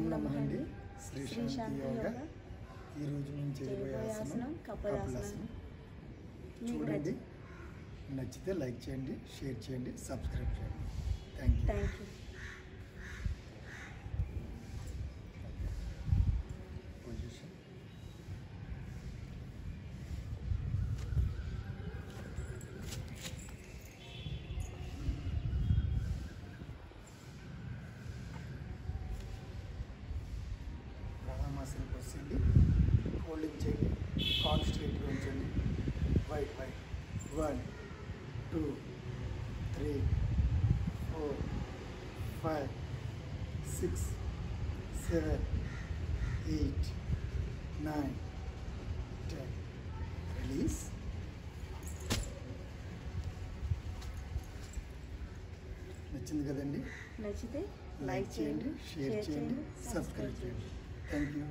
ఓం నమః అండి. శ్రీ శాంతి యోగా. ఈరోజు మేము చేయబోయే ఆసనం కపాలాసనం. చూడండి, నచ్చితే లైక్ చేయండి, షేర్ చేయండి, సబ్స్క్రైబ్ చేయండి. Thank you. పొజిషన్ ప్రాణాయామాసనకు వస్తుంది. హోల్డింగ్ చేయండి, కాల్ స్ట్రైట్గా ఉంచండి. వైట్ 1 2 3 4 5 6 7 8 9 10. రిలీజ్. నచ్చింది కదండి? నచ్చితే లైక్ చేయండి, షేర్ చేయండి, సబ్స్క్రైబ్ చేయండి. Thank you.